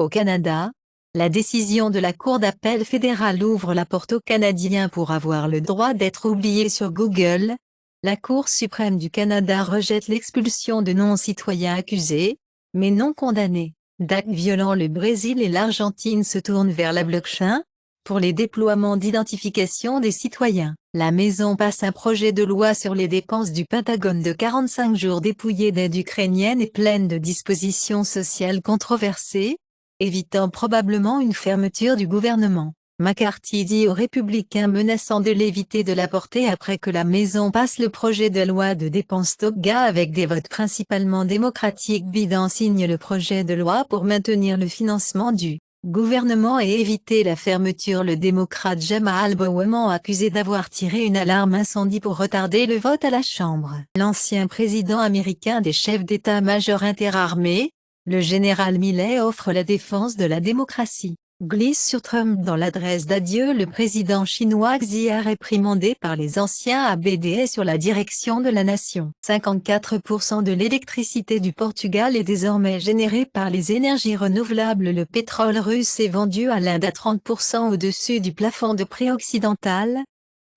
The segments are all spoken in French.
Au Canada, la décision de la Cour d'appel fédérale ouvre la porte aux Canadiens pour avoir le droit d'être oubliés sur Google. La Cour suprême du Canada rejette l'expulsion de non-citoyens accusés, mais non condamnés, d'actes violents. Le Brésil et l'Argentine se tournent vers la blockchain pour les déploiements d'identification des citoyens. La Maison passe un projet de loi sur les dépenses du Pentagone de 45 jours dépouillé d'aide ukrainienne et pleine de dispositions sociales controversées, évitant probablement une fermeture du gouvernement. McCarthy dit aux républicains menaçant de l'éviter de la porter après que la Maison passe le projet de loi de dépenses TOGA avec des votes principalement démocratiques. Biden signe le projet de loi pour maintenir le financement du gouvernement et éviter la fermeture. Le démocrate Jamal Bowman accusé d'avoir tiré une alarme incendie pour retarder le vote à la Chambre. L'ancien président américain des chefs d'état-major interarmés, le général Milley offre la défense de la démocratie. Glisse sur Trump dans l'adresse d'adieu. Le président chinois Xi est réprimandé par les anciens ABDS sur la direction de la nation. 54% de l'électricité du Portugal est désormais générée par les énergies renouvelables. Le pétrole russe est vendu à l'Inde à 30% au-dessus du plafond de prix occidental,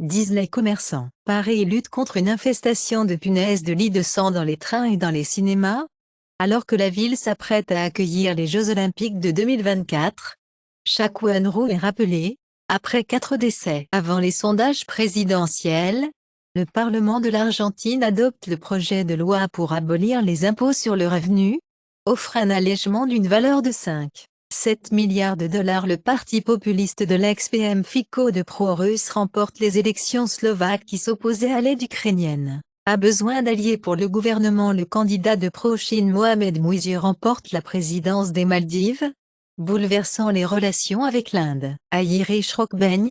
disent les commerçants. Paris lutte contre une infestation de punaises de lit de sang dans les trains et dans les cinémas. Alors que la ville s'apprête à accueillir les Jeux Olympiques de 2024, Chaque Wenru est rappelé, après 4 décès. Avant les sondages présidentiels, le Parlement de l'Argentine adopte le projet de loi pour abolir les impôts sur le revenu, offre un allègement d'une valeur de 5,7 milliards de dollars. Le parti populiste de l'ex-PM Fico de pro-russe remporte les élections slovaques qui s'opposaient à l'aide ukrainienne. A besoin d'alliés pour le gouvernement. Le candidat de pro-Chine Mohamed Mouizi remporte la présidence des Maldives, bouleversant les relations avec l'Inde. À Irish Rock Band,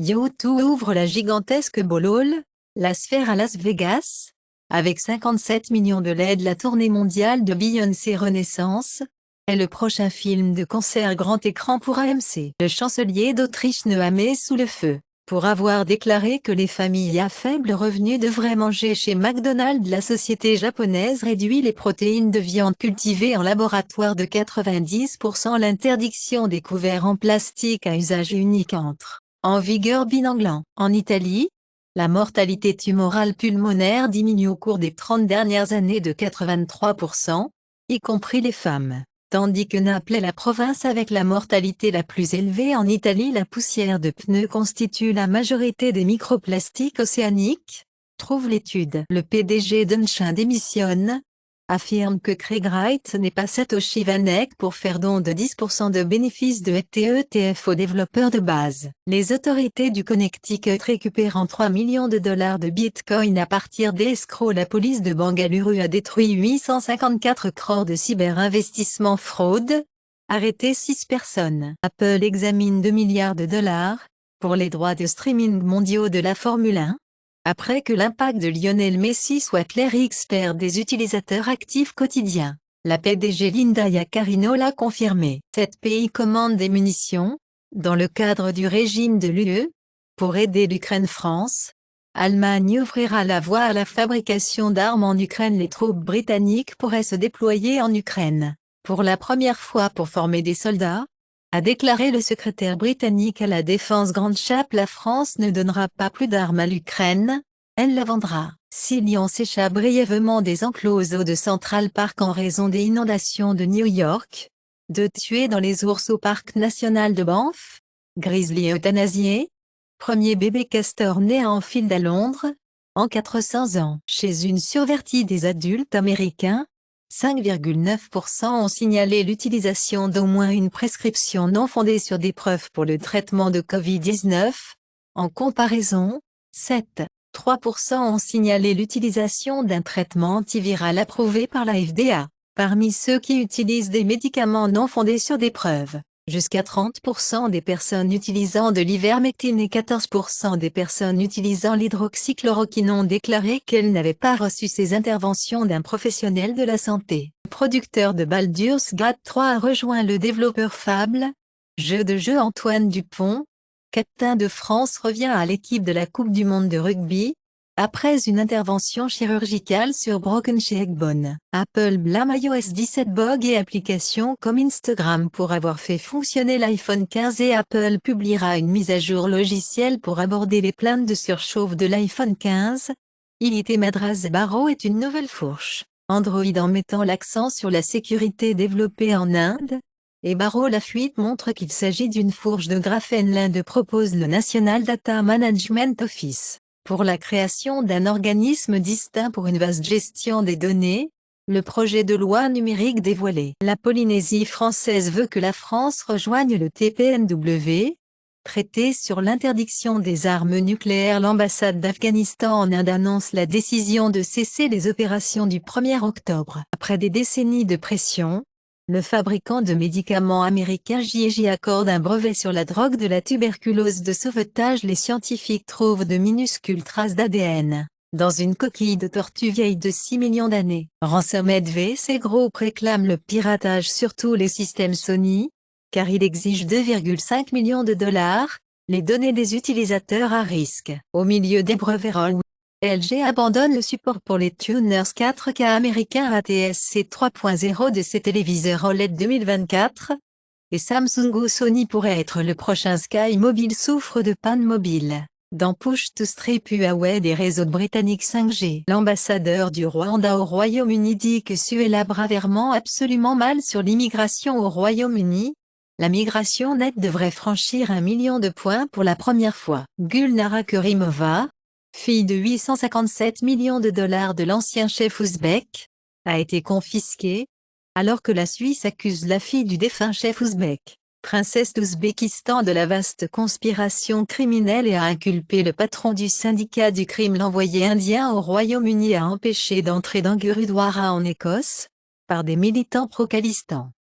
U2 ouvre la gigantesque Bowl, la sphère à Las Vegas. Avec 57 millions de LED, la tournée mondiale de Beyoncé Renaissance est le prochain film de concert grand écran pour AMC. Le chancelier d'Autriche ne met sous le feu pour avoir déclaré que les familles à faible revenu devraient manger chez McDonald's. La société japonaise réduit les protéines de viande cultivée en laboratoire de 90%. L'interdiction des couverts en plastique à usage unique entre en vigueur binanglan. En Italie, la mortalité tumorale pulmonaire diminue au cours des 30 dernières années de 83%, y compris les femmes. Tandis que Naples est la province avec la mortalité la plus élevée en Italie. La poussière de pneus constitue la majorité des microplastiques océaniques, trouve l'étude. Le PDG d'Unshin démissionne, affirme que Craig Wright n'est pas Satoshi Vanek pour faire don de 10% de bénéfices de ETF aux développeurs de base. Les autorités du Connecticut récupérant 3 millions de dollars de Bitcoin à partir d'escrocs. La police de Bengaluru a détruit 854 crores de cyberinvestissement fraude, arrêté 6 personnes. Apple examine 2 milliards de dollars pour les droits de streaming mondiaux de la Formule 1. Après que l'impact de Lionel Messi soit clair, X perd des utilisateurs actifs quotidiens. La PDG Linda Yaccarino l'a confirmé. 7 pays commandent des munitions, dans le cadre du régime de l'UE, pour aider l'Ukraine. France, Allemagne ouvrira la voie à la fabrication d'armes en Ukraine. Les troupes britanniques pourraient se déployer en Ukraine, pour la première fois pour former des soldats, a déclaré le secrétaire britannique à la Défense Grant Shapps. La France ne donnera pas plus d'armes à l'Ukraine, elle la vendra. 6 lions s'échappent brièvement des enclos de Central Park en raison des inondations de New York. 2 tués dans les ours au parc national de Banff. Grizzly euthanasié. Premier bébé castor né à Enfield à Londres, en 400 ans. Chez une survertie des adultes américains, 5,9% ont signalé l'utilisation d'au moins une prescription non fondée sur des preuves pour le traitement de Covid-19. En comparaison, 7,3% ont signalé l'utilisation d'un traitement antiviral approuvé par la FDA. Parmi ceux qui utilisent des médicaments non fondés sur des preuves, jusqu'à 30% des personnes utilisant de l'ivermectine et 14% des personnes utilisant l'hydroxychloroquine ont déclaré qu'elles n'avaient pas reçu ces interventions d'un professionnel de la santé. Le producteur de Baldur's Gate 3 a rejoint le développeur Fable, jeu de jeu. Antoine Dupont, capitaine de France, revient à l'équipe de la Coupe du monde de rugby, Après une intervention chirurgicale sur Broken Cheekbone, Apple blâme iOS 17 bug et applications comme Instagram pour avoir fait fonctionner l'iPhone 15 et Apple publiera une mise à jour logicielle pour aborder les plaintes de surchauffe de l'iPhone 15. IT Madras Barrow est une nouvelle fourche Android en mettant l'accent sur la sécurité développée en Inde. Et Barrow la fuite montre qu'il s'agit d'une fourche de graphène. L'Inde propose le National Data Management Office pour la création d'un organisme distinct pour une vaste gestion des données. Le projet de loi numérique dévoilé. La Polynésie française veut que la France rejoigne le TPNW, traité sur l'interdiction des armes nucléaires. L'ambassade d'Afghanistan en Inde annonce la décision de cesser les opérations du 1er octobre. Après des décennies de pression, le fabricant de médicaments américain J&J accorde un brevet sur la drogue de la tuberculose de sauvetage. Les scientifiques trouvent de minuscules traces d'ADN dans une coquille de tortue vieille de 6 millions d'années. Ransomhead VC Group réclame le piratage sur tous les systèmes Sony, car il exige 2,5 millions de dollars, les données des utilisateurs à risque. Au milieu des brevets Roll, LG abandonne le support pour les tuners 4K américains ATSC 3.0 de ses téléviseurs OLED 2024, et Samsung ou Sony pourrait être le prochain Sky Mobile souffre de panne mobile. Dans Push to Strip Huawei des réseaux britanniques 5G. L'ambassadeur du Rwanda au Royaume-Uni dit que Suella vraiment absolument mal sur l'immigration au Royaume-Uni. La migration nette devrait franchir 1 million de points pour la première fois. Gulnara Kerimova, fille de 857 millions de dollars de l'ancien chef ouzbek, a été confisquée, alors que la Suisse accuse la fille du défunt chef ouzbek, princesse d'Ouzbékistan, de la vaste conspiration criminelle et a inculpé le patron du syndicat du crime. L'envoyé indien au Royaume-Uni a empêché d'entrer dans Gurudwara en Écosse, par des militants pro-Khalistan.